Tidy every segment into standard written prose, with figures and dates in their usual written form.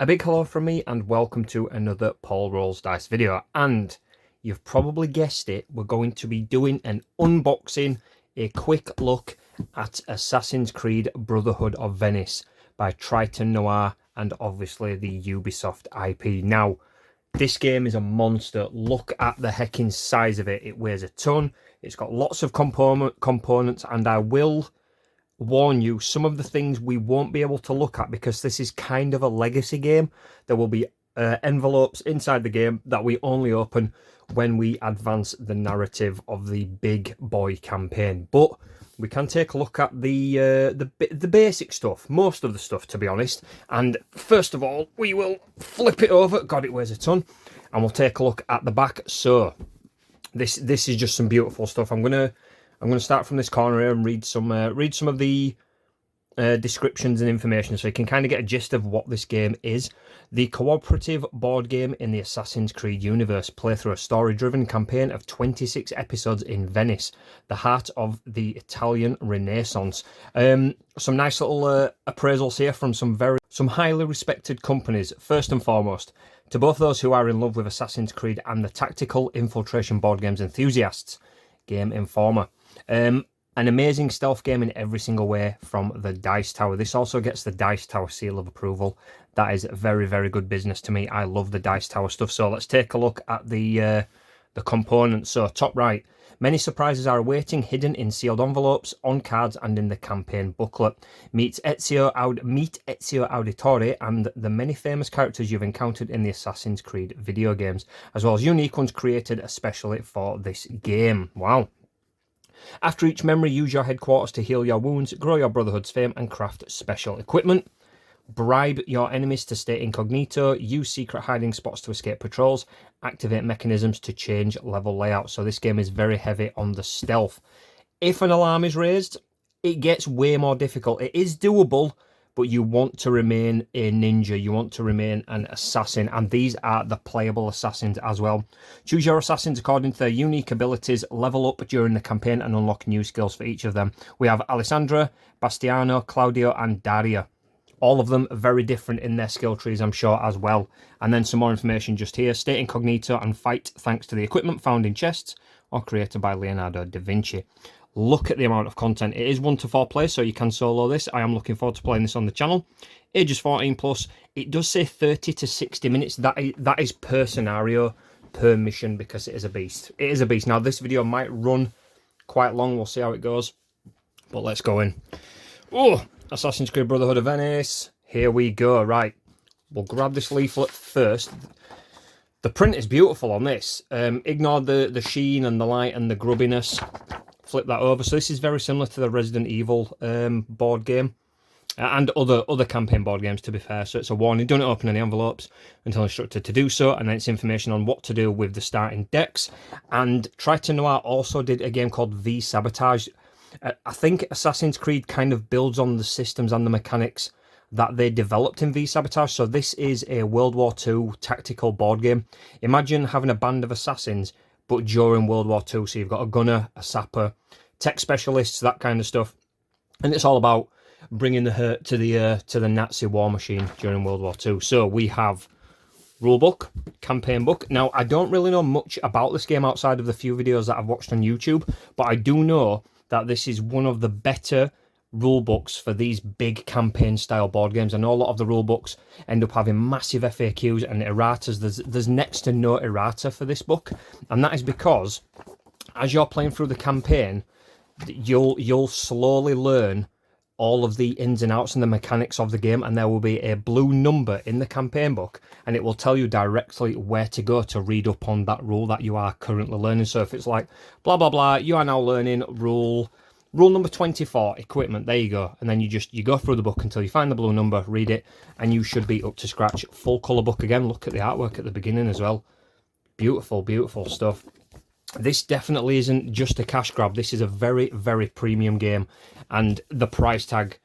A big hello from me and welcome to another Paul Rolls Dice video. And you've probably guessed it, we're going to be doing an unboxing, a quick look at Assassin's Creed Brotherhood of Venice by Triton Noir and obviously the Ubisoft IP. Now, this game is a monster. Look at the heckin' size of it. It weighs a ton. It's got lots of components, and I will warn you, some of the things we won't be able to look at because this is kind of a legacy game. There will be envelopes inside the game that we only open when we advance the narrative of the big boy campaign. But we can take a look at the basic stuff, most of the stuff, to be honest. And first of all, we will flip it over. God, it weighs a ton. And we'll take a look at the back. So this is just some beautiful stuff. I'm gonna start from this corner here and read some of the descriptions and information so you can kind of get a gist of what this game is. The cooperative board game in the Assassin's Creed universe. Play through a story-driven campaign of 26 episodes in Venice, the heart of the Italian Renaissance. Some nice little appraisals here from some highly respected companies. First and foremost, to both those who are in love with Assassin's Creed and the tactical infiltration board games enthusiasts, Game Informer. An amazing stealth game in every single way from the Dice Tower. This also gets the Dice Tower seal of approval. That is very, very good business to me. I love the Dice Tower stuff. So let's take a look at the components. So top right, many surprises are awaiting, hidden in sealed envelopes, on cards, and in the campaign booklet. Meet Ezio Auditore and the many famous characters you've encountered in the Assassin's Creed video games, as well as unique ones created especially for this game. Wow. After each memory, use your headquarters to heal your wounds, grow your Brotherhood's fame, and craft special equipment. Bribe your enemies to stay incognito, use secret hiding spots to escape patrols, activate mechanisms to change level layout. So this game is very heavy on the stealth. If an alarm is raised, it gets way more difficult. It is doable, but you want to remain a ninja. You want to remain an assassin, and these are the playable assassins as well. Choose your assassins according to their unique abilities, level up during the campaign, and unlock new skills for each of them. We have Alessandra, Bastiano, Claudio, and Daria. All of them very different in their skill trees, I'm sure, as well. And then some more information just here. Stay incognito and fight thanks to the equipment found in chests or created by Leonardo da Vinci. Look at the amount of content. It is 1 to 4 players, so you can solo this. I am looking forward to playing this on the channel. Ages 14 plus. It does say 30 to 60 minutes. That is per scenario, per mission, because it is a beast. It is a beast. Now, this video might run quite long. We'll see how it goes. But let's go in. Oh, Assassin's Creed Brotherhood of Venice. Here we go. Right. We'll grab this leaflet first. The print is beautiful on this. Ignore the sheen and the light and the grubbiness. Flip that over. So this is very similar to the Resident Evil board game and other campaign board games, to be fair. So it's a warning: don't open any envelopes until instructed to do so, and then it's information on what to do with the starting decks. And Triton Noir also did a game called v-sabotage. I think Assassin's Creed kind of builds on the systems and the mechanics that they developed in v-sabotage. So this is a World War II tactical board game. Imagine having a band of assassins, but during World War II. So you've got a gunner, a sapper, tech specialists, that kind of stuff. And it's all about bringing the hurt to the Nazi war machine during World War II. So we have rulebook, campaign book. Now, I don't really know much about this game outside of the few videos that I've watched on YouTube, but I do know that this is one of the better rule books for these big campaign style board games. I know a lot of the rule books end up having massive FAQs and erratas. There's next to no errata for this book, and that is because as you're playing through the campaign, you'll slowly learn all of the ins and outs and the mechanics of the game, and there will be a blue number in the campaign book, and it will tell you directly where to go to read up on that rule that you are currently learning. So if it's like blah blah blah, you are now learning rule number 24, equipment, there you go. And then you go through the book until you find the blue number, read it, and you should be up to scratch. Full colour book again. Look at the artwork at the beginning as well. Beautiful, beautiful stuff. This definitely isn't just a cash grab. This is a very, very premium game. And the price tag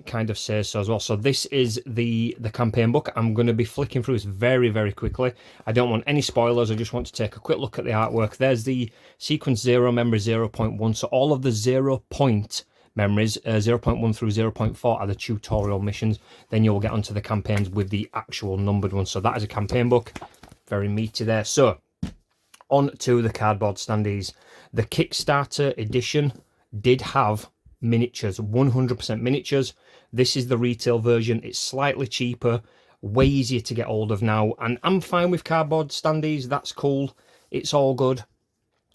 kind of says so as well. So this is the campaign book. I'm going to be flicking through this very, very quickly. I don't want any spoilers. I just want to take a quick look at the artwork. There's the sequence 0, memory 0.1. So all of the 0 point memories. 0.1 through 0.4 are the tutorial missions. Then you'll get onto the campaigns with the actual numbered ones. So that is a campaign book. Very meaty there. So, on to the cardboard standees. The Kickstarter edition did have miniatures, 100% miniatures. This is the retail version. It's slightly cheaper, way easier to get hold of now. And I'm fine with cardboard standees. That's cool. It's all good.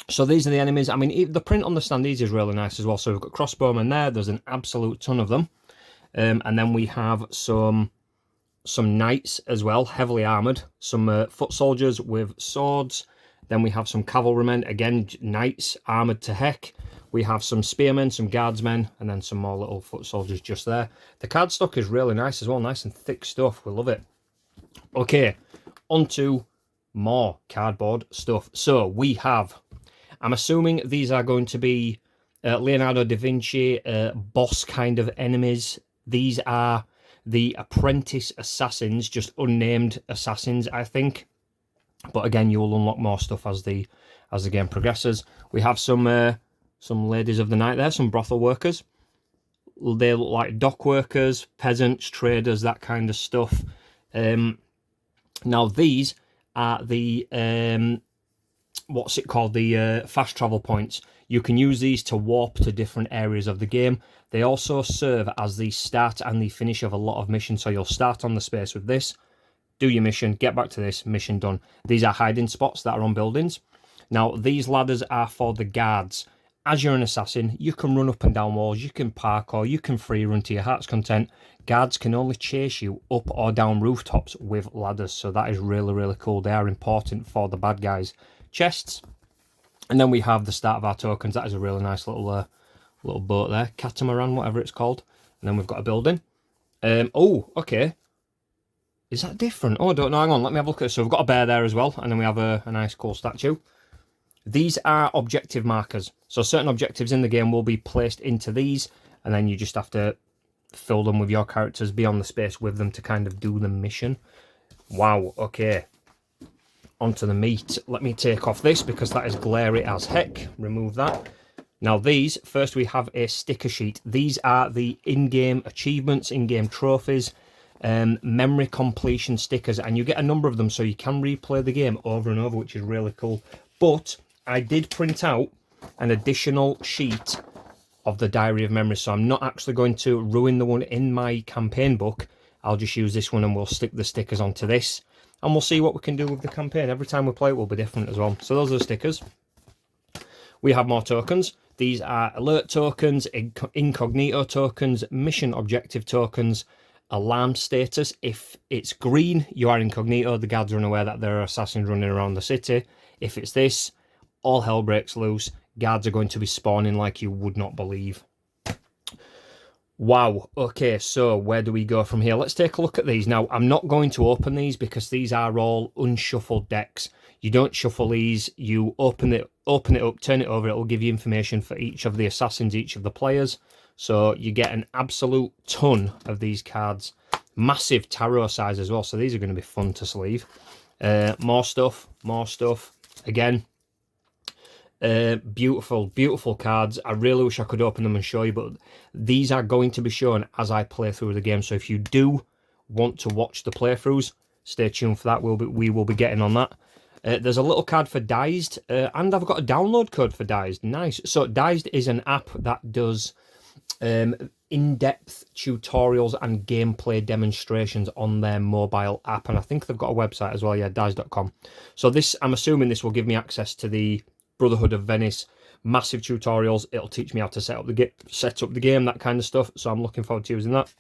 So these are the enemies. I mean, the print on the standees is really nice as well. So we've got crossbowmen there. There's an absolute ton of them. And then we have some knights as well, heavily armoured. Some foot soldiers with swords. Then we have some cavalrymen, again, knights, armoured to heck. We have some spearmen, some guardsmen, and then some more little foot soldiers just there. The cardstock is really nice as well, nice and thick stuff. We love it. Okay, on to more cardboard stuff. So we have, I'm assuming these are going to be Leonardo da Vinci boss kind of enemies. These are the apprentice assassins, just unnamed assassins, I think. But again, you will unlock more stuff as the game progresses. We have some ladies of the night there, some brothel workers. They look like dock workers, peasants, traders, that kind of stuff. Now these are the what's it called? The fast travel points. You can use these to warp to different areas of the game. They also serve as the start and the finish of a lot of missions. So you'll start on the space with this, do your mission, get back to this, mission done. These are hiding spots that are on buildings. Now, these ladders are for the guards. As you're an assassin, you can run up and down walls, you can parkour, you can free run to your heart's content. Guards can only chase you up or down rooftops with ladders, so that is really, really cool. They are important for the bad guys. Chests. And then we have the start of our tokens. That is a really nice little boat there. Catamaran, whatever it's called. And then we've got a building. Oh, okay. Is that different? Oh, I don't know. Hang on, let me have a look at it. So we've got a bear there as well, and then we have a nice cool statue. These are objective markers. So certain objectives in the game will be placed into these, and then you just have to fill them with your characters, be on the space with them to kind of do the mission. Wow, okay. Onto the meat. Let me take off this because that is glary as heck. Remove that. Now these, first we have a sticker sheet. These are the in-game achievements, in-game trophies, memory completion stickers, and you get a number of them so you can replay the game over and over, which is really cool. But I did print out an additional sheet of the Diary of Memories, so I'm not actually going to ruin the one in my campaign book. I'll just use this one and we'll stick the stickers onto this, and we'll see what we can do with the campaign. Every time we play it will be different as well. So those are the stickers. We have more tokens. These are alert tokens, incognito tokens, mission objective tokens, alarm status. If it's green, you are incognito. The guards are unaware that there are assassins running around the city. If it's this, all hell breaks loose. Guards are going to be spawning like you would not believe. Wow. Okay, so where do we go from here? Let's take a look at these. Now, I'm not going to open these because these are all unshuffled decks. You don't shuffle these. You open it up, turn it over. It will give you information for each of the assassins, each of the players. So you get an absolute ton of these cards. Massive tarot size as well. So these are going to be fun to sleeve. More stuff. Again, beautiful, beautiful cards. I really wish I could open them and show you, but these are going to be shown as I play through the game. So if you do want to watch the playthroughs, stay tuned for that. We will be getting on that. There's a little card for Dized, and I've got a download code for Dized. Nice. So Dized is an app that does in-depth tutorials and gameplay demonstrations on their mobile app, and I think they've got a website as well. Yeah, Dized.com. So this, I'm assuming this will give me access to the Brotherhood of Venice massive tutorials. It'll teach me how to set up the game, that kind of stuff. So I'm looking forward to using that.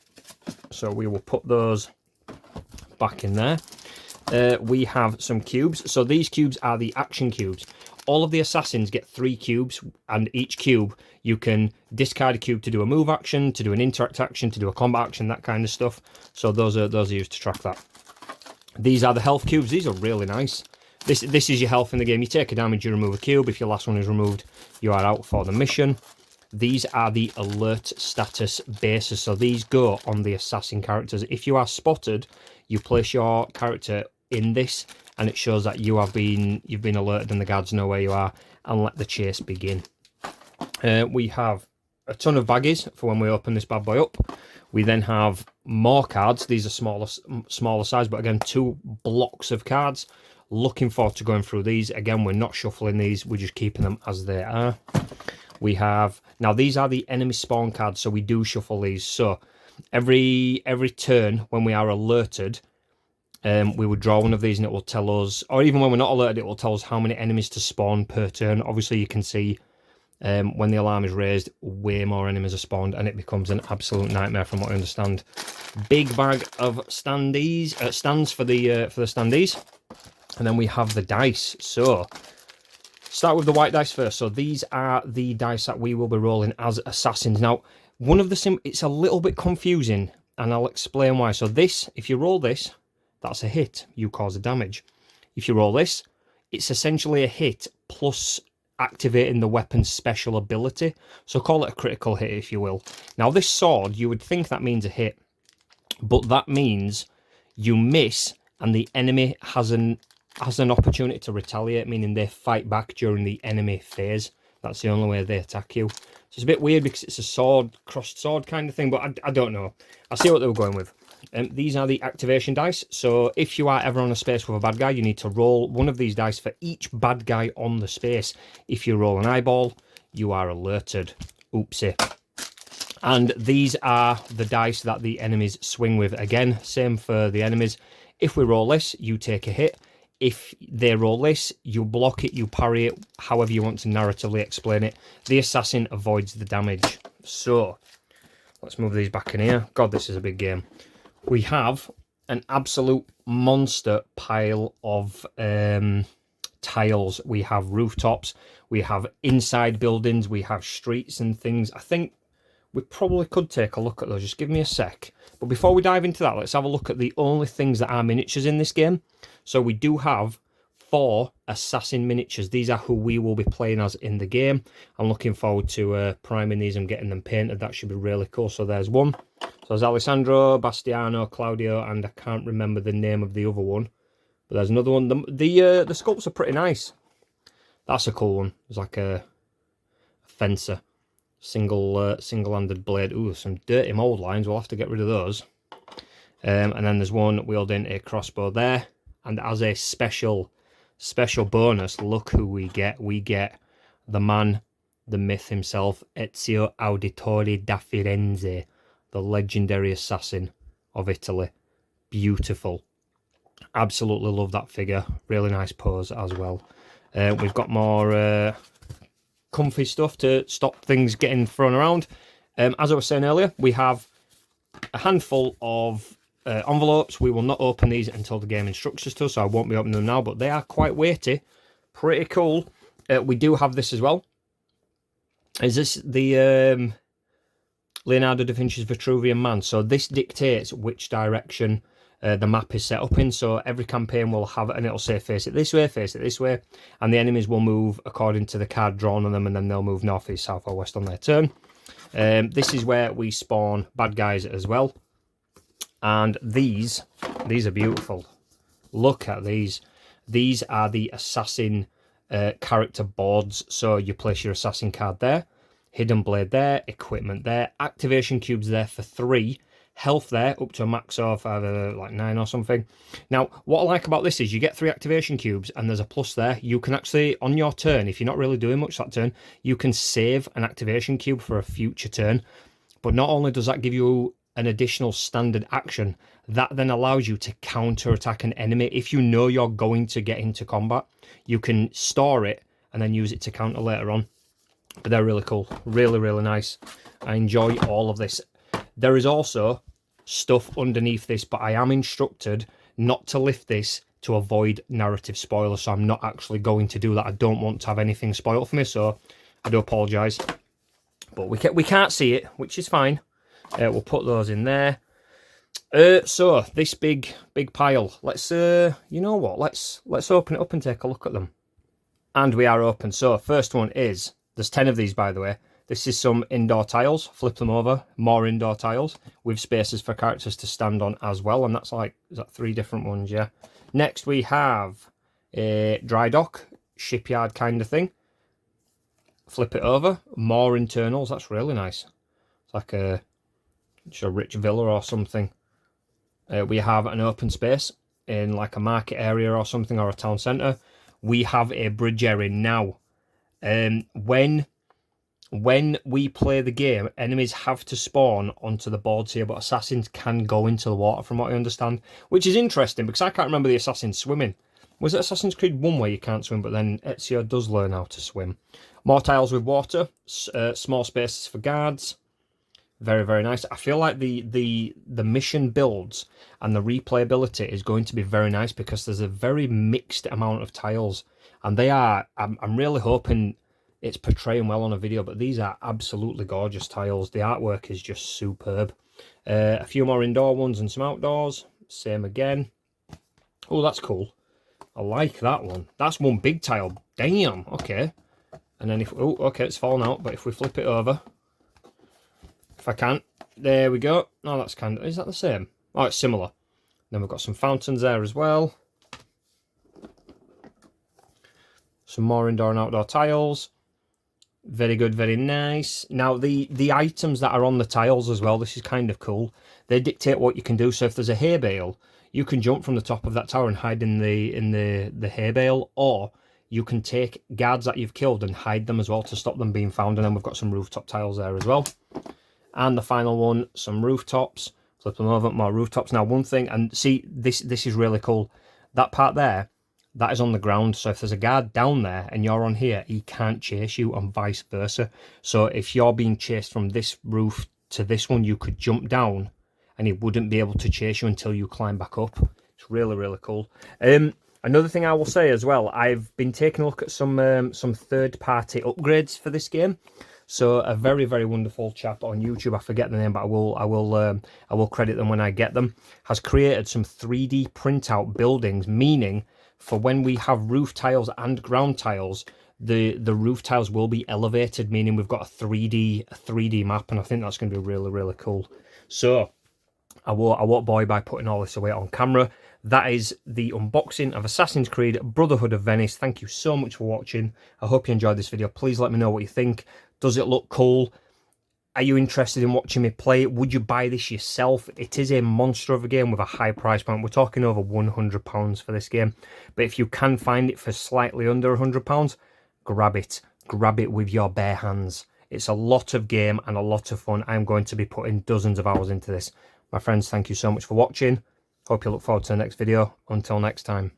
So we will put those back in there. We have some cubes. So these cubes are the action cubes. All of the assassins get 3 cubes, and each cube you can discard a cube to do a move action, to do an interact action, to do a combat action, that kind of stuff. So those are used to track that. These are the health cubes. These are really nice. This is your health in the game. You take a damage, you remove a cube. If your last one is removed, you are out for the mission. These are the alert status bases. So these go on the assassin characters. If you are spotted, you place your character in this, and it shows that you've been alerted and the guards know where you are, and let the chase begin. We have a ton of baggies for when we open this bad boy up. We then have more cards. These are smaller size, but again, 2 blocks of cards. Looking forward to going through these. Again, we're not shuffling these, we're just keeping them as they are. We have, now these are the enemy spawn cards, so we do shuffle these. So every turn when we are alerted, we would draw one of these and it will tell us, or even when we're not alerted, it will tell us how many enemies to spawn per turn. Obviously you can see when the alarm is raised, way more enemies are spawned, and it becomes an absolute nightmare from what I understand. Big bag of stands for the standees, and then we have the dice. So start with the white dice first. So these are the dice that we will be rolling as assassins. Now, one of the it's a little bit confusing, and I'll explain why. So this, if you roll this, that's a hit. You cause a damage. If you roll this, it's essentially a hit plus activating the weapon's special ability. So call it a critical hit, if you will. Now, this sword, you would think that means a hit, but that means you miss and the enemy has an opportunity to retaliate, meaning they fight back during the enemy phase. That's the only way they attack you. So it's a bit weird because it's a sword, crossed sword kind of thing, but I don't know. I see what they were going with. These are the activation dice. So if you are ever on a space with a bad guy, you need to roll one of these dice for each bad guy on the space. If you roll an eyeball, you are alerted. Oopsie. And these are the dice that the enemies swing with. Again, same for the enemies. If we roll this, you take a hit. If they roll this, you block it, you parry it, however you want to narratively explain it. The assassin avoids the damage. So let's move these back in here. God, this is a big game. We have an absolute monster pile of tiles. We have rooftops, we have inside buildings, we have streets and things. I think we probably could take a look at those. Just give me a sec. But before we dive into that, let's have a look at the only things that are miniatures in this game. So we do have 4 assassin miniatures. These are who we will be playing as in the game. I'm looking forward to priming these and getting them painted. That should be really cool. So there's one. So there's Alessandro, Bastiano, Claudio, and I can't remember the name of the other one. But there's another one. The sculpts are pretty nice. That's a cool one. It's like a fencer. Single-handed blade. Ooh, some dirty mould lines. We'll have to get rid of those. And then there's one wielding a crossbow there. And as a special bonus, look who we get. We get the man, the myth himself, Ezio Auditore da Firenze, the legendary assassin of Italy. Beautiful. Absolutely love that figure. Really nice pose as well. We've got more comfy stuff to stop things getting thrown around. As I was saying earlier, we have a handful of envelopes. We will not open these until the game instructs us to, so I won't be opening them now, but they are quite weighty. Pretty cool. We do have this as well. Is this the Leonardo da Vinci's Vitruvian Man? So this dictates which direction the map is set up in. So every campaign will have it, and it'll say face it this way, and the enemies will move according to the card drawn on them, and then they'll move north, east, south, or west on their turn. This is where we spawn bad guys as well. And these are beautiful. Look at these. These are the assassin character boards. So you place your assassin card there, hidden blade there, equipment there, activation cubes there for 3, health there up to a max of like 9 or something. Now, what I like about this is you get 3 activation cubes and there's a plus there. You can actually, on your turn, if you're not really doing much that turn, you can save an activation cube for a future turn. But not only does that give you an additional standard action, that then allows you to counter attack an enemy. If you know you're going to get into combat, you can store it and then use it to counter later on. But they're really cool. Really, really nice. I enjoy all of this. There is also stuff underneath this, but I am instructed not to lift this to avoid narrative spoilers, so I'm not actually going to do that. I don't want to have anything spoiled for me, so I do apologise. But we can't see it, which is fine. We'll put those in there. So this big pile. Let's you know what? Let's open it up and take a look at them. And we are open. So first one is, there's 10 of these, by the way. This is some indoor tiles. Flip them over. More indoor tiles with spaces for characters to stand on as well. And that's like, is that 3 different ones? Yeah. Next we have a dry dock, shipyard kind of thing. Flip it over, more internals. That's really nice. It's like just a rich villa or something. We have an open space in like a market area or something, or a town centre. We have a bridge area now. When we play the game, enemies have to spawn onto the boards here, but assassins can go into the water, from what I understand, which is interesting because I can't remember the assassins swimming. Was it Assassin's Creed 1 where you can't swim, but then Ezio does learn how to swim? More tiles with water, small spaces for guards. Very, very nice. I feel like the mission builds and the replayability is going to be very nice because there's a very mixed amount of tiles, and they are. I'm really hoping it's portraying well on a video, but these are absolutely gorgeous tiles. The artwork is just superb. A few more indoor ones and some outdoors. Same again. Oh, that's cool. I like that one. That's one big tile. Damn. Okay. And then okay, it's fallen out. But if we flip it over, if I can, there we go. Oh, that's kind of, is that the same? Oh, it's similar. Then we've got some fountains there as well. Some more indoor and outdoor tiles. Very good, very nice. Now, the items that are on the tiles as well, this is kind of cool. They dictate what you can do. So if there's a hay bale, you can jump from the top of that tower and hide in the hay bale, or you can take guards that you've killed and hide them as well to stop them being found. And then we've got some rooftop tiles there as well. And the final one, some rooftops. Flip them over, more rooftops. Now, one thing, and see, this is really cool. That part there, that is on the ground. So if there's a guard down there and you're on here, he can't chase you, and vice versa. So if you're being chased from this roof to this one, you could jump down and he wouldn't be able to chase you until you climb back up. It's really, really cool. Another thing I will say as well, I've been taking a look at some third-party upgrades for this game. So a very, very wonderful chap on YouTube, I forget the name, but I will credit them when I get them, has created some 3D printout buildings, meaning for when we have roof tiles and ground tiles, the roof tiles will be elevated, meaning we've got a 3D map, and I think that's going to be really, really cool. So I won't bore you by putting all this away on camera. That is the unboxing of Assassin's Creed Brotherhood of Venice. Thank you so much for watching. I hope you enjoyed this video. Please let me know what you think. Does it look cool? Are you interested in watching me play it? Would you buy this yourself? It is a monster of a game with a high price point. We're talking over £100 for this game. But if you can find it for slightly under £100, grab it. Grab it with your bare hands. It's a lot of game and a lot of fun. I'm going to be putting dozens of hours into this. My friends, thank you so much for watching. Hope you look forward to the next video. Until next time.